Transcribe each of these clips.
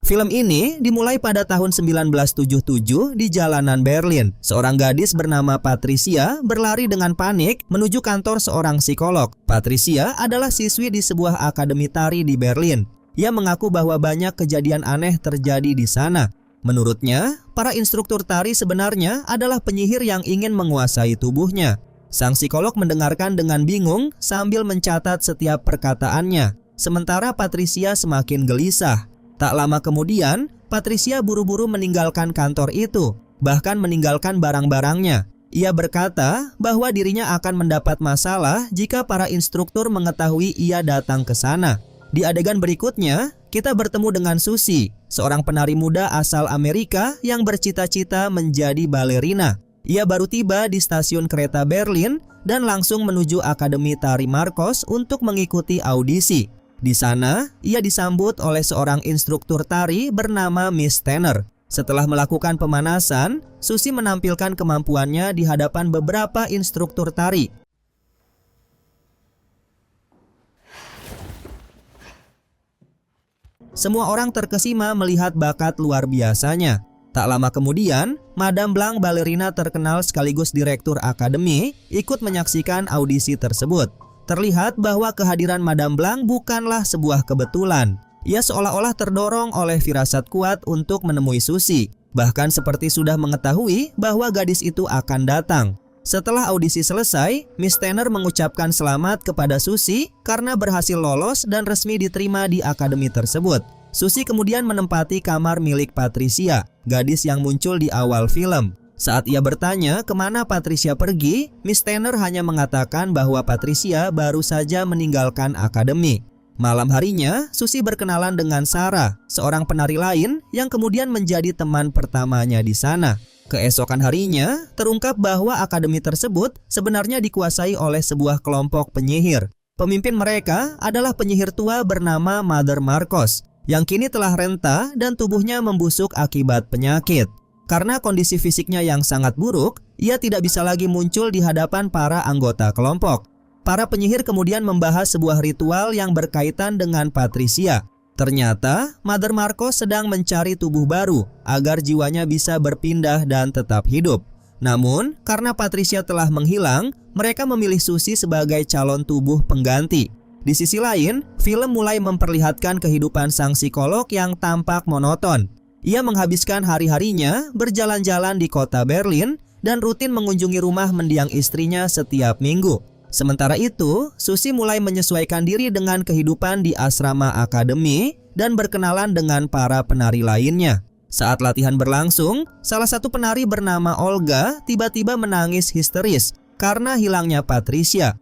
Film ini dimulai pada tahun 1977 di jalanan Berlin. Seorang gadis bernama Patricia berlari dengan panik menuju kantor seorang psikolog. Patricia adalah siswi di sebuah akademi tari di Berlin. Ia mengaku bahwa banyak kejadian aneh terjadi di sana. Menurutnya, para instruktur tari sebenarnya adalah penyihir yang ingin menguasai tubuhnya. Sang psikolog mendengarkan dengan bingung sambil mencatat setiap perkataannya. Sementara Patricia semakin gelisah. Tak lama kemudian, Patricia buru-buru meninggalkan kantor itu, bahkan meninggalkan barang-barangnya. Ia berkata bahwa dirinya akan mendapat masalah jika para instruktur mengetahui ia datang ke sana. Di adegan berikutnya, kita bertemu dengan Susie, seorang penari muda asal Amerika yang bercita-cita menjadi balerina. Ia baru tiba di stasiun kereta Berlin dan langsung menuju Akademi Tari Marcos untuk mengikuti audisi. Di sana, ia disambut oleh seorang instruktur tari bernama Miss Tanner. Setelah melakukan pemanasan, Susie menampilkan kemampuannya di hadapan beberapa instruktur tari. Semua orang terkesima melihat bakat luar biasanya. Tak lama kemudian, Madame Blanc, balerina terkenal sekaligus direktur akademi, ikut menyaksikan audisi tersebut. Terlihat bahwa kehadiran Madame Blanc bukanlah sebuah kebetulan. Ia seolah-olah terdorong oleh firasat kuat untuk menemui Susie, bahkan seperti sudah mengetahui bahwa gadis itu akan datang. Setelah audisi selesai, Miss Tanner mengucapkan selamat kepada Susie karena berhasil lolos dan resmi diterima di akademi tersebut. Susie kemudian menempati kamar milik Patricia, gadis yang muncul di awal film. Saat ia bertanya kemana Patricia pergi, Miss Tanner hanya mengatakan bahwa Patricia baru saja meninggalkan akademi. Malam harinya, Susie berkenalan dengan Sarah, seorang penari lain yang kemudian menjadi teman pertamanya di sana. Keesokan harinya, terungkap bahwa akademi tersebut sebenarnya dikuasai oleh sebuah kelompok penyihir. Pemimpin mereka adalah penyihir tua bernama Mother Marcos, yang kini telah renta dan tubuhnya membusuk akibat penyakit. Karena kondisi fisiknya yang sangat buruk, ia tidak bisa lagi muncul di hadapan para anggota kelompok. Para penyihir kemudian membahas sebuah ritual yang berkaitan dengan Patricia. Ternyata, Mother Marcos sedang mencari tubuh baru agar jiwanya bisa berpindah dan tetap hidup. Namun, karena Patricia telah menghilang, mereka memilih Susie sebagai calon tubuh pengganti. Di sisi lain, film mulai memperlihatkan kehidupan sang psikolog yang tampak monoton. Ia menghabiskan hari-harinya berjalan-jalan di kota Berlin dan rutin mengunjungi rumah mendiang istrinya setiap minggu. Sementara itu, Susie mulai menyesuaikan diri dengan kehidupan di asrama akademi dan berkenalan dengan para penari lainnya. Saat latihan berlangsung, salah satu penari bernama Olga tiba-tiba menangis histeris karena hilangnya Patricia.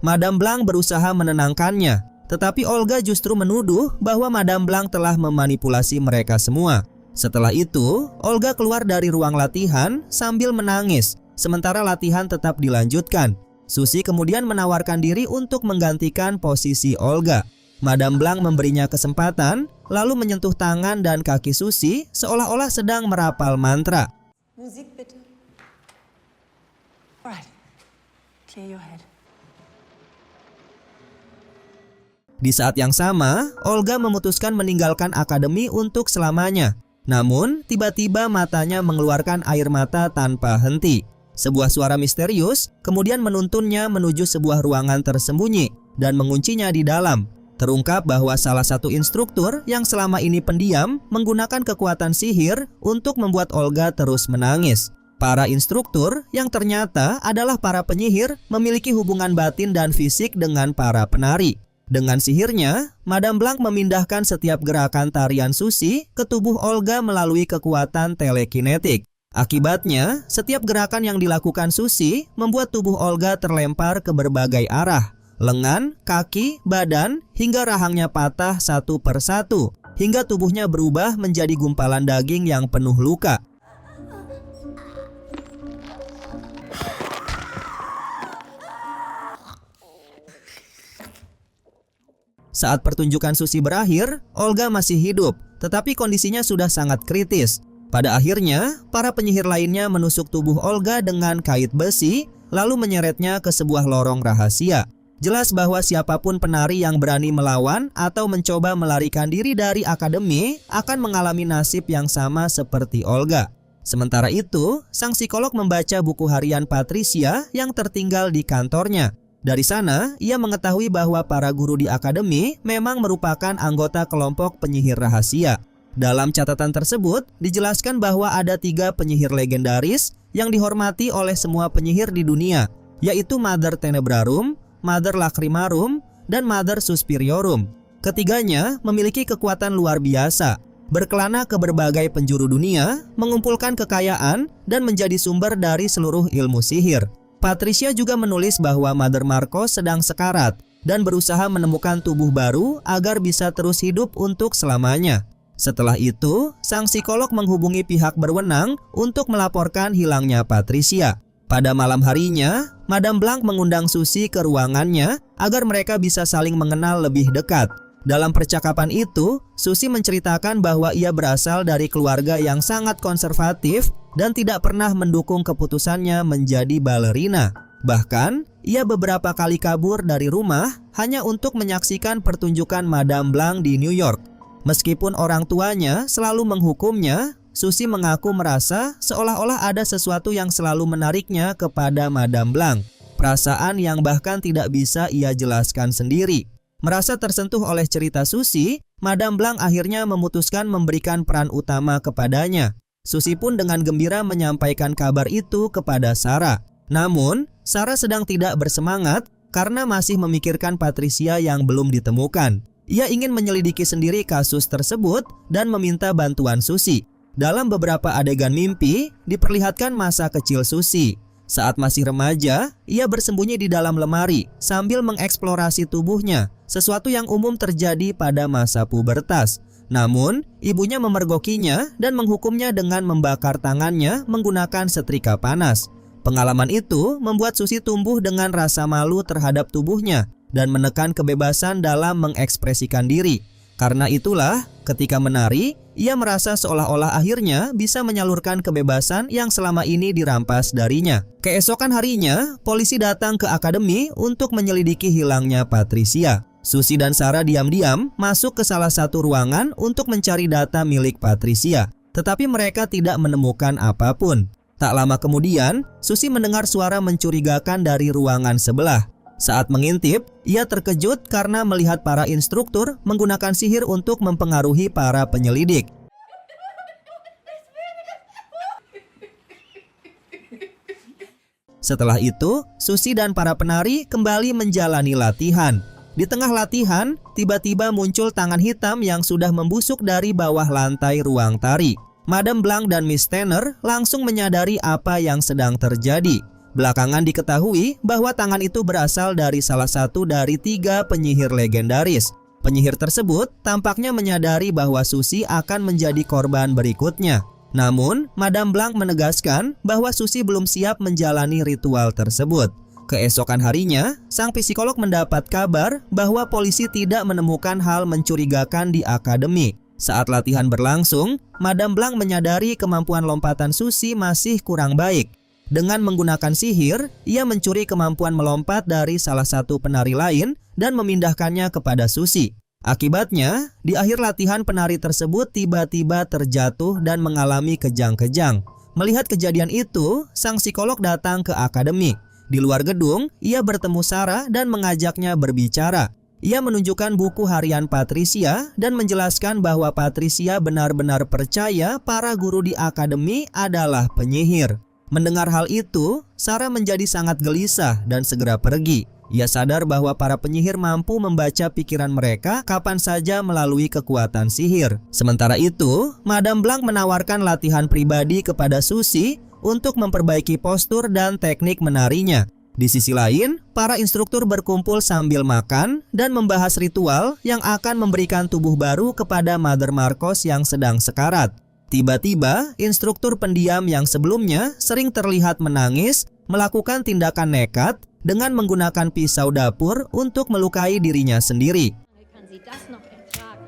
Madame Blanc berusaha menenangkannya, tetapi Olga justru menuduh bahwa Madame Blanc telah memanipulasi mereka semua. Setelah itu, Olga keluar dari ruang latihan sambil menangis, sementara latihan tetap dilanjutkan. Susie kemudian menawarkan diri untuk menggantikan posisi Olga. Madame Blanc memberinya kesempatan, lalu menyentuh tangan dan kaki Susie seolah-olah sedang merapal mantra. Musik bitte. Alright. Clear your head. Di saat yang sama, Olga memutuskan meninggalkan akademi untuk selamanya. Namun, tiba-tiba matanya mengeluarkan air mata tanpa henti. Sebuah suara misterius kemudian menuntunnya menuju sebuah ruangan tersembunyi dan menguncinya di dalam. Terungkap bahwa salah satu instruktur yang selama ini pendiam menggunakan kekuatan sihir untuk membuat Olga terus menangis. Para instruktur yang ternyata adalah para penyihir memiliki hubungan batin dan fisik dengan para penari. Dengan sihirnya, Madame Blanc memindahkan setiap gerakan tarian Susie ke tubuh Olga melalui kekuatan telekinetik. Akibatnya, setiap gerakan yang dilakukan Susie membuat tubuh Olga terlempar ke berbagai arah. Lengan, kaki, badan, hingga rahangnya patah satu persatu, hingga tubuhnya berubah menjadi gumpalan daging yang penuh luka. Saat pertunjukan Susi berakhir, Olga masih hidup, tetapi kondisinya sudah sangat kritis. Pada akhirnya, para penyihir lainnya menusuk tubuh Olga dengan kait besi, lalu menyeretnya ke sebuah lorong rahasia. Jelas bahwa siapapun penari yang berani melawan atau mencoba melarikan diri dari akademi akan mengalami nasib yang sama seperti Olga. Sementara itu, sang psikolog membaca buku harian Patricia yang tertinggal di kantornya. Dari sana, ia mengetahui bahwa para guru di akademi memang merupakan anggota kelompok penyihir rahasia. Dalam catatan tersebut, dijelaskan bahwa ada 3 penyihir legendaris yang dihormati oleh semua penyihir di dunia, yaitu Mother Tenebrarum, Mother Lacrimarum, dan Mother Suspiriorum. Ketiganya memiliki kekuatan luar biasa, berkelana ke berbagai penjuru dunia, mengumpulkan kekayaan, dan menjadi sumber dari seluruh ilmu sihir. Patricia juga menulis bahwa Mother Marcos sedang sekarat dan berusaha menemukan tubuh baru agar bisa terus hidup untuk selamanya. Setelah itu, sang psikolog menghubungi pihak berwenang untuk melaporkan hilangnya Patricia. Pada malam harinya, Madame Blanc mengundang Susi ke ruangannya agar mereka bisa saling mengenal lebih dekat. Dalam percakapan itu, Susi menceritakan bahwa ia berasal dari keluarga yang sangat konservatif dan tidak pernah mendukung keputusannya menjadi balerina. Bahkan, ia beberapa kali kabur dari rumah hanya untuk menyaksikan pertunjukan Madame Blanc di New York. Meskipun orang tuanya selalu menghukumnya, Susi mengaku merasa seolah-olah ada sesuatu yang selalu menariknya kepada Madame Blanc. Perasaan yang bahkan tidak bisa ia jelaskan sendiri. Merasa tersentuh oleh cerita Susi, Madame Blanc akhirnya memutuskan memberikan peran utama kepadanya. Susi pun dengan gembira menyampaikan kabar itu kepada Sarah. Namun, Sarah sedang tidak bersemangat karena masih memikirkan Patricia yang belum ditemukan. Ia ingin menyelidiki sendiri kasus tersebut dan meminta bantuan Susi. Dalam beberapa adegan mimpi, diperlihatkan masa kecil Susi. Saat masih remaja, ia bersembunyi di dalam lemari sambil mengeksplorasi tubuhnya, sesuatu yang umum terjadi pada masa pubertas. Namun, ibunya memergokinya dan menghukumnya dengan membakar tangannya menggunakan setrika panas. Pengalaman itu membuat Susi tumbuh dengan rasa malu terhadap tubuhnya dan menekan kebebasan dalam mengekspresikan diri. Karena itulah, ketika menari, ia merasa seolah-olah akhirnya bisa menyalurkan kebebasan yang selama ini dirampas darinya. Keesokan harinya, polisi datang ke akademi untuk menyelidiki hilangnya Patricia. Susi dan Sarah diam-diam masuk ke salah satu ruangan untuk mencari data milik Patricia, tetapi mereka tidak menemukan apapun. Tak lama kemudian, Susi mendengar suara mencurigakan dari ruangan sebelah. Saat mengintip, ia terkejut karena melihat para instruktur menggunakan sihir untuk mempengaruhi para penyelidik. Setelah itu, Susi dan para penari kembali menjalani latihan. Di tengah latihan, tiba-tiba muncul tangan hitam yang sudah membusuk dari bawah lantai ruang tari. Madame Blanc dan Miss Tanner langsung menyadari apa yang sedang terjadi. Belakangan diketahui bahwa tangan itu berasal dari salah satu dari 3 penyihir legendaris. Penyihir tersebut tampaknya menyadari bahwa Susi akan menjadi korban berikutnya. Namun, Madame Blanc menegaskan bahwa Susi belum siap menjalani ritual tersebut. Keesokan harinya, sang psikolog mendapat kabar bahwa polisi tidak menemukan hal mencurigakan di akademi. Saat latihan berlangsung, Madame Blanc menyadari kemampuan lompatan Susi masih kurang baik. Dengan menggunakan sihir, ia mencuri kemampuan melompat dari salah satu penari lain dan memindahkannya kepada Susi. Akibatnya, di akhir latihan penari tersebut tiba-tiba terjatuh dan mengalami kejang-kejang. Melihat kejadian itu, sang psikolog datang ke akademi. Di luar gedung, ia bertemu Sarah dan mengajaknya berbicara. Ia menunjukkan buku harian Patricia dan menjelaskan bahwa Patricia benar-benar percaya para guru di akademi adalah penyihir. Mendengar hal itu, Sarah menjadi sangat gelisah dan segera pergi. Ia sadar bahwa para penyihir mampu membaca pikiran mereka kapan saja melalui kekuatan sihir. Sementara itu, Madame Blanc menawarkan latihan pribadi kepada Susi untuk memperbaiki postur dan teknik menarinya. Di sisi lain, para instruktur berkumpul sambil makan dan membahas ritual yang akan memberikan tubuh baru kepada Mother Marcos yang sedang sekarat. Tiba-tiba, instruktur pendiam yang sebelumnya sering terlihat menangis melakukan tindakan nekat dengan menggunakan pisau dapur untuk melukai dirinya sendiri. sie das noch ertragen?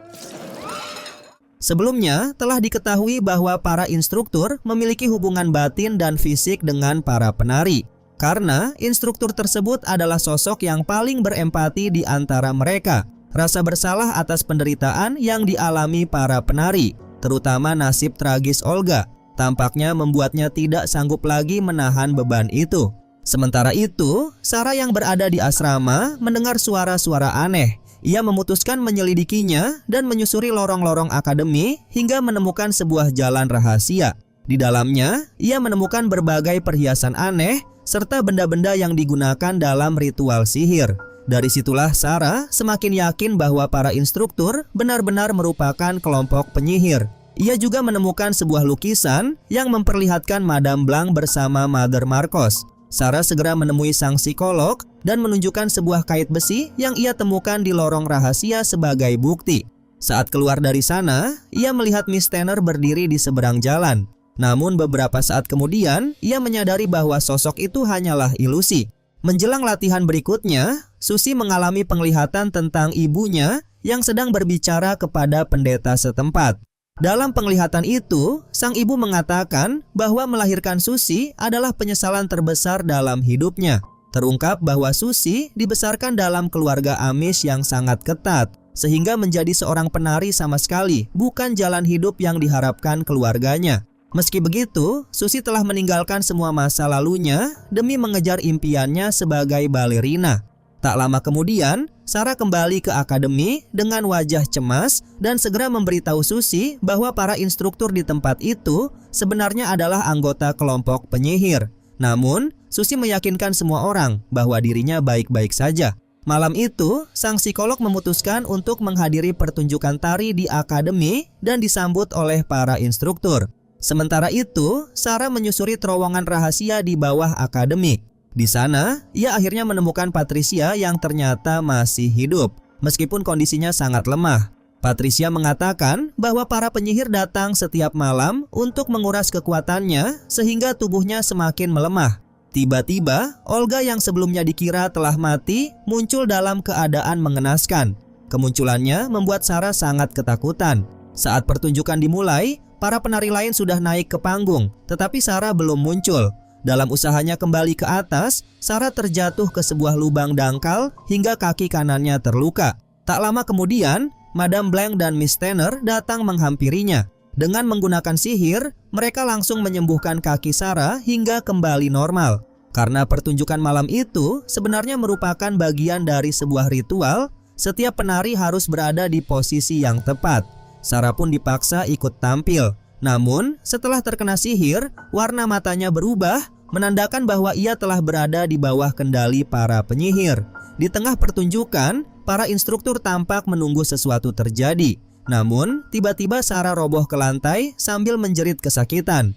Sebelumnya telah diketahui bahwa para instruktur memiliki hubungan batin dan fisik dengan para penari. Karena instruktur tersebut adalah sosok yang paling berempati di antara mereka. Rasa bersalah atas penderitaan yang dialami para penari, terutama nasib tragis Olga, tampaknya membuatnya tidak sanggup lagi menahan beban itu. Sementara itu, Sarah yang berada di asrama mendengar suara-suara aneh. Ia memutuskan menyelidikinya dan menyusuri lorong-lorong akademi hingga menemukan sebuah jalan rahasia. Di dalamnya, ia menemukan berbagai perhiasan aneh serta benda-benda yang digunakan dalam ritual sihir. Dari situlah Sarah semakin yakin bahwa para instruktur benar-benar merupakan kelompok penyihir. Ia juga menemukan sebuah lukisan yang memperlihatkan Madame Blanc bersama Mother Marcos. Sarah segera menemui sang psikolog dan menunjukkan sebuah kait besi yang ia temukan di lorong rahasia sebagai bukti. Saat keluar dari sana, ia melihat Miss Tanner berdiri di seberang jalan. Namun beberapa saat kemudian, ia menyadari bahwa sosok itu hanyalah ilusi. Menjelang latihan berikutnya, Susi mengalami penglihatan tentang ibunya yang sedang berbicara kepada pendeta setempat. Dalam penglihatan itu, sang ibu mengatakan bahwa melahirkan Susi adalah penyesalan terbesar dalam hidupnya. Terungkap bahwa Susi dibesarkan dalam keluarga Amish yang sangat ketat, sehingga menjadi seorang penari sama sekali bukan jalan hidup yang diharapkan keluarganya. Meski begitu, Susi telah meninggalkan semua masa lalunya demi mengejar impiannya sebagai balerina. Tak lama kemudian, Sarah kembali ke akademi dengan wajah cemas dan segera memberitahu Susi bahwa para instruktur di tempat itu sebenarnya adalah anggota kelompok penyihir. Namun, Susi meyakinkan semua orang bahwa dirinya baik-baik saja. Malam itu, sang psikolog memutuskan untuk menghadiri pertunjukan tari di akademi dan disambut oleh para instruktur. Sementara itu, Sarah menyusuri terowongan rahasia di bawah akademik. Di sana, ia akhirnya menemukan Patricia yang ternyata masih hidup, meskipun kondisinya sangat lemah. Patricia mengatakan bahwa para penyihir datang setiap malam untuk menguras kekuatannya sehingga tubuhnya semakin melemah. Tiba-tiba, Olga yang sebelumnya dikira telah mati muncul dalam keadaan mengenaskan. Kemunculannya membuat Sarah sangat ketakutan. Saat pertunjukan dimulai, para penari lain sudah naik ke panggung, tetapi Sarah belum muncul. Dalam usahanya kembali ke atas, Sarah terjatuh ke sebuah lubang dangkal hingga kaki kanannya terluka. Tak lama kemudian, Madame Blanc dan Miss Tanner datang menghampirinya. Dengan menggunakan sihir, mereka langsung menyembuhkan kaki Sarah hingga kembali normal. Karena pertunjukan malam itu sebenarnya merupakan bagian dari sebuah ritual, setiap penari harus berada di posisi yang tepat. Sarah pun dipaksa ikut tampil. Namun, setelah terkena sihir, warna matanya berubah, menandakan bahwa ia telah berada di bawah kendali para penyihir. Di tengah pertunjukan, para instruktur tampak menunggu sesuatu terjadi. Namun, tiba-tiba Sarah roboh ke lantai sambil menjerit kesakitan.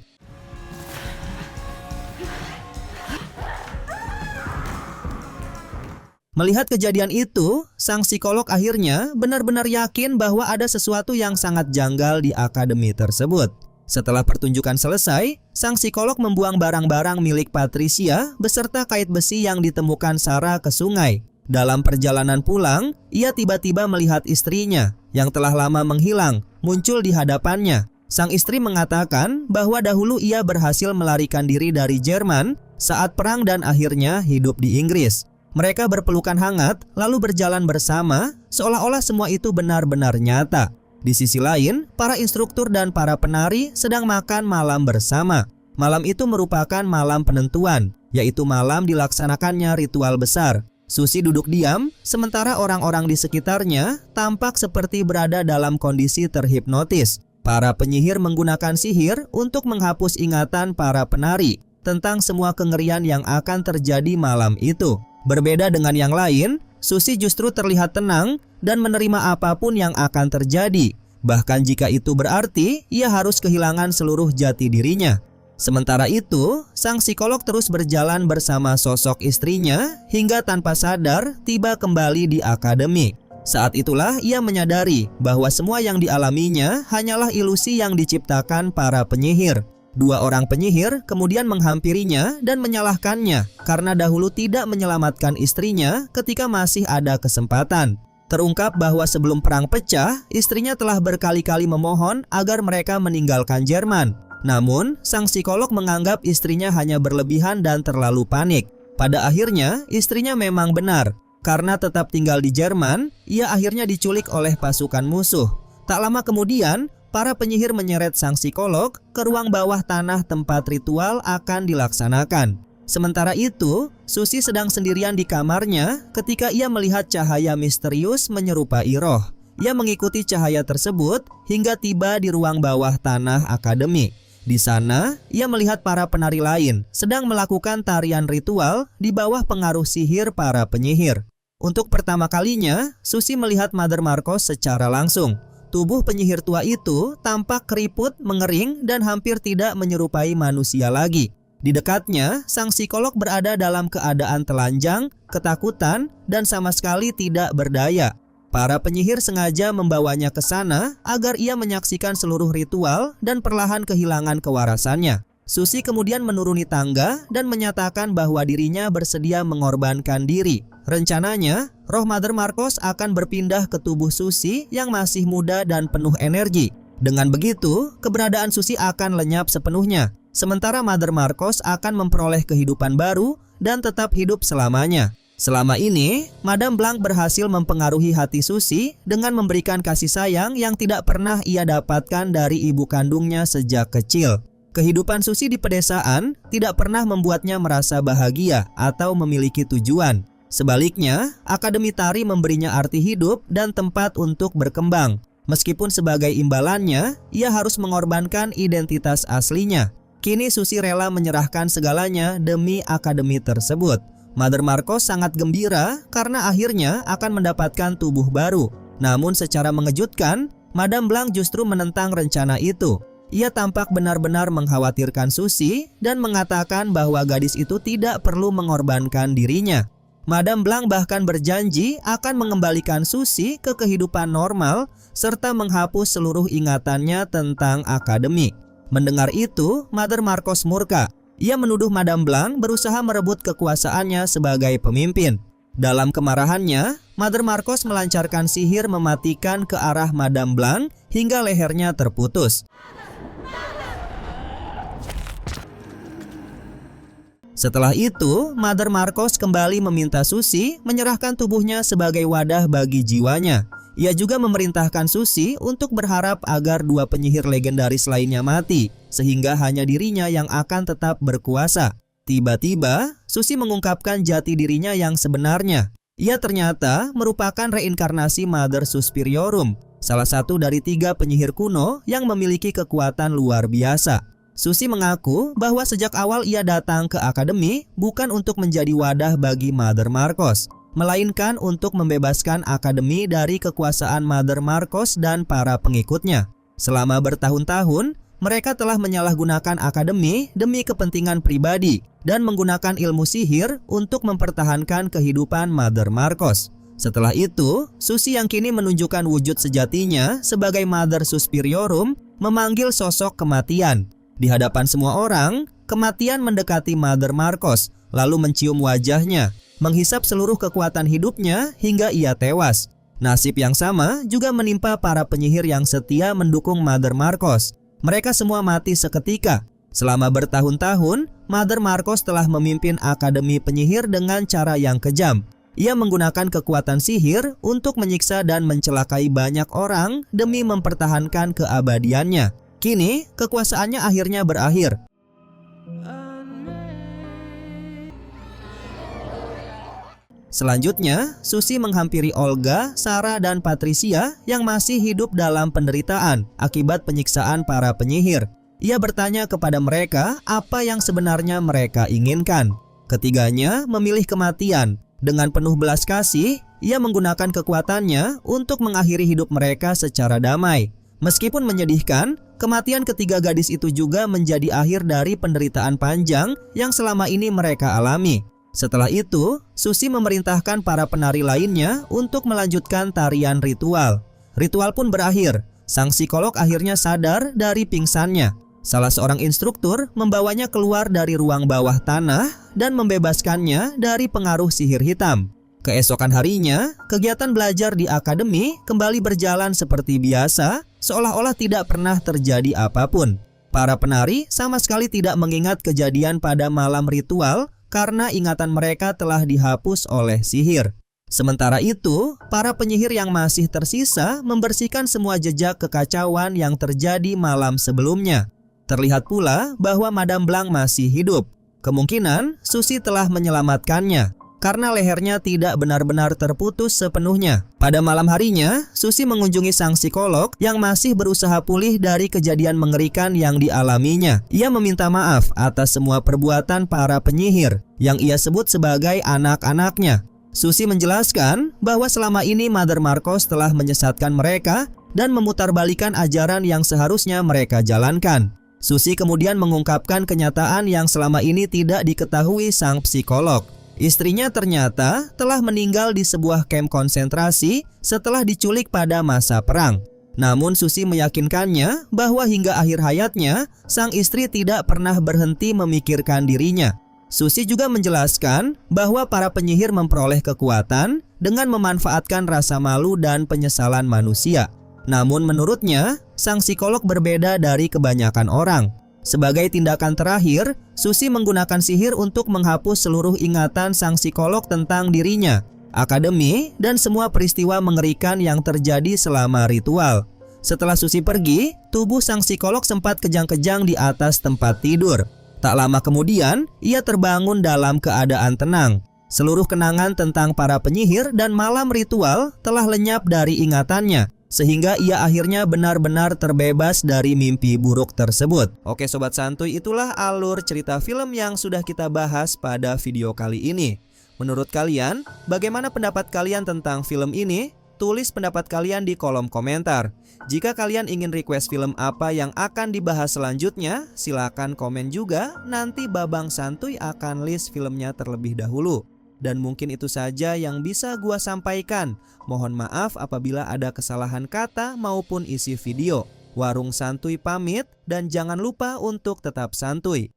Melihat kejadian itu, sang psikolog akhirnya benar-benar yakin bahwa ada sesuatu yang sangat janggal di akademi tersebut. Setelah pertunjukan selesai, sang psikolog membuang barang-barang milik Patricia beserta kait besi yang ditemukan Sarah ke sungai. Dalam perjalanan pulang, ia tiba-tiba melihat istrinya yang telah lama menghilang muncul di hadapannya. Sang istri mengatakan bahwa dahulu ia berhasil melarikan diri dari Jerman saat perang dan akhirnya hidup di Inggris. Mereka berpelukan hangat lalu berjalan bersama seolah-olah semua itu benar-benar nyata. Di sisi lain, para instruktur dan para penari sedang makan malam bersama. Malam itu merupakan malam penentuan, yaitu malam dilaksanakannya ritual besar. Susi duduk diam, sementara orang-orang di sekitarnya tampak seperti berada dalam kondisi terhipnotis. Para penyihir menggunakan sihir untuk menghapus ingatan para penari tentang semua kengerian yang akan terjadi malam itu. Berbeda dengan yang lain, Susi justru terlihat tenang dan menerima apapun yang akan terjadi. Bahkan jika itu berarti ia harus kehilangan seluruh jati dirinya. Sementara itu, sang psikolog terus berjalan bersama sosok istrinya hingga tanpa sadar tiba kembali di akademi. Saat itulah ia menyadari bahwa semua yang dialaminya hanyalah ilusi yang diciptakan para penyihir. Dua orang penyihir kemudian menghampirinya dan menyalahkannya karena dahulu tidak menyelamatkan istrinya ketika masih ada kesempatan. Terungkap bahwa sebelum perang pecah, istrinya telah berkali-kali memohon agar mereka meninggalkan Jerman. Namun, sang psikolog menganggap istrinya hanya berlebihan dan terlalu panik. Pada akhirnya, istrinya memang benar. Karena tetap tinggal di Jerman, ia akhirnya diculik oleh pasukan musuh. Tak lama kemudian, para penyihir menyeret sang psikolog ke ruang bawah tanah tempat ritual akan dilaksanakan. Sementara itu, Susi sedang sendirian di kamarnya ketika ia melihat cahaya misterius menyerupai roh. Ia mengikuti cahaya tersebut hingga tiba di ruang bawah tanah akademi. Di sana, ia melihat para penari lain sedang melakukan tarian ritual di bawah pengaruh sihir para penyihir. Untuk pertama kalinya, Susi melihat Mother Marcos secara langsung. Tubuh penyihir tua itu tampak keriput, mengering, dan hampir tidak menyerupai manusia lagi. Di dekatnya, sang psikolog berada dalam keadaan telanjang, ketakutan, dan sama sekali tidak berdaya. Para penyihir sengaja membawanya ke sana agar ia menyaksikan seluruh ritual dan perlahan kehilangan kewarasannya. Susi kemudian menuruni tangga dan menyatakan bahwa dirinya bersedia mengorbankan diri. Rencananya, roh Mother Marcos akan berpindah ke tubuh Susi yang masih muda dan penuh energi. Dengan begitu, keberadaan Susi akan lenyap sepenuhnya. Sementara Mother Marcos akan memperoleh kehidupan baru dan tetap hidup selamanya. Selama ini, Madame Blanc berhasil mempengaruhi hati Susi dengan memberikan kasih sayang yang tidak pernah ia dapatkan dari ibu kandungnya sejak kecil. Kehidupan Susi di pedesaan tidak pernah membuatnya merasa bahagia atau memiliki tujuan. Sebaliknya, Akademi Tari memberinya arti hidup dan tempat untuk berkembang. Meskipun sebagai imbalannya, ia harus mengorbankan identitas aslinya. Kini Susi rela menyerahkan segalanya demi akademi tersebut. Mother Marcos sangat gembira karena akhirnya akan mendapatkan tubuh baru. Namun secara mengejutkan, Madame Blanc justru menentang rencana itu. Ia tampak benar-benar mengkhawatirkan Susi dan mengatakan bahwa gadis itu tidak perlu mengorbankan dirinya. Madame Blanc bahkan berjanji akan mengembalikan Susi ke kehidupan normal serta menghapus seluruh ingatannya tentang akademi. Mendengar itu, Mother Marcos murka. Ia menuduh Madame Blanc berusaha merebut kekuasaannya sebagai pemimpin. Dalam kemarahannya, Mother Marcos melancarkan sihir mematikan ke arah Madame Blanc hingga lehernya terputus. Setelah itu, Mother Marcos kembali meminta Susi menyerahkan tubuhnya sebagai wadah bagi jiwanya. Ia juga memerintahkan Susi untuk berharap agar dua penyihir legendaris lainnya mati, sehingga hanya dirinya yang akan tetap berkuasa. Tiba-tiba, Susi mengungkapkan jati dirinya yang sebenarnya. Ia ternyata merupakan reinkarnasi Mother Suspiriorum, salah satu dari 3 penyihir kuno yang memiliki kekuatan luar biasa. Susi mengaku bahwa sejak awal ia datang ke akademi bukan untuk menjadi wadah bagi Mother Marcos, melainkan untuk membebaskan akademi dari kekuasaan Mother Marcos dan para pengikutnya. Selama bertahun-tahun, mereka telah menyalahgunakan akademi demi kepentingan pribadi dan menggunakan ilmu sihir untuk mempertahankan kehidupan Mother Marcos. Setelah itu, Susi yang kini menunjukkan wujud sejatinya sebagai Mother Suspiriorum memanggil sosok kematian. Di hadapan semua orang, kematian mendekati Mother Marcos, lalu mencium wajahnya, menghisap seluruh kekuatan hidupnya hingga ia tewas. Nasib yang sama juga menimpa para penyihir yang setia mendukung Mother Marcos. Mereka semua mati seketika. Selama bertahun-tahun, Mother Marcos telah memimpin akademi penyihir dengan cara yang kejam. Ia menggunakan kekuatan sihir untuk menyiksa dan mencelakai banyak orang demi mempertahankan keabadiannya. Kini, kekuasaannya akhirnya berakhir. Selanjutnya, Susi menghampiri Olga, Sarah, dan Patricia yang masih hidup dalam penderitaan akibat penyiksaan para penyihir. Ia bertanya kepada mereka apa yang sebenarnya mereka inginkan. Ketiganya memilih kematian. Dengan penuh belas kasih, ia menggunakan kekuatannya untuk mengakhiri hidup mereka secara damai. Meskipun menyedihkan, kematian ketiga gadis itu juga menjadi akhir dari penderitaan panjang yang selama ini mereka alami. Setelah itu, Susi memerintahkan para penari lainnya untuk melanjutkan tarian ritual. Ritual pun berakhir. Sang psikolog akhirnya sadar dari pingsannya. Salah seorang instruktur membawanya keluar dari ruang bawah tanah dan membebaskannya dari pengaruh sihir hitam. Keesokan harinya, kegiatan belajar di akademi kembali berjalan seperti biasa, seolah-olah tidak pernah terjadi apapun. Para penari sama sekali tidak mengingat kejadian pada malam ritual karena ingatan mereka telah dihapus oleh sihir. Sementara itu, para penyihir yang masih tersisa membersihkan semua jejak kekacauan yang terjadi malam sebelumnya. Terlihat pula bahwa Madame Blanc masih hidup. Kemungkinan Susi telah menyelamatkannya karena lehernya tidak benar-benar terputus sepenuhnya. Pada malam harinya, Susi mengunjungi sang psikolog yang masih berusaha pulih dari kejadian mengerikan yang dialaminya. Ia meminta maaf atas semua perbuatan para penyihir yang ia sebut sebagai anak-anaknya. Susi menjelaskan bahwa selama ini Mother Marcos telah menyesatkan mereka dan memutarbalikkan ajaran yang seharusnya mereka jalankan. Susi kemudian mengungkapkan kenyataan yang selama ini tidak diketahui sang psikolog. Istrinya ternyata telah meninggal di sebuah kamp konsentrasi setelah diculik pada masa perang. Namun Susi meyakinkannya bahwa hingga akhir hayatnya, sang istri tidak pernah berhenti memikirkan dirinya. Susi juga menjelaskan bahwa para penyihir memperoleh kekuatan dengan memanfaatkan rasa malu dan penyesalan manusia. Namun menurutnya, sang psikolog berbeda dari kebanyakan orang. Sebagai tindakan terakhir, Susi menggunakan sihir untuk menghapus seluruh ingatan sang psikolog tentang dirinya, akademi, dan semua peristiwa mengerikan yang terjadi selama ritual. Setelah Susi pergi, tubuh sang psikolog sempat kejang-kejang di atas tempat tidur. Tak lama kemudian, ia terbangun dalam keadaan tenang. Seluruh kenangan tentang para penyihir dan malam ritual telah lenyap dari ingatannya, sehingga ia akhirnya benar-benar terbebas dari mimpi buruk tersebut. Oke Sobat Santuy, itulah alur cerita film yang sudah kita bahas pada video kali ini. Menurut kalian, bagaimana pendapat kalian tentang film ini? Tulis pendapat kalian di kolom komentar. Jika kalian ingin request film apa yang akan dibahas selanjutnya, silakan komen juga. Nanti Babang Santuy akan list filmnya terlebih dahulu. Dan mungkin itu saja yang bisa gua sampaikan. Mohon maaf apabila ada kesalahan kata maupun isi video. Warung Santuy pamit dan jangan lupa untuk tetap santuy.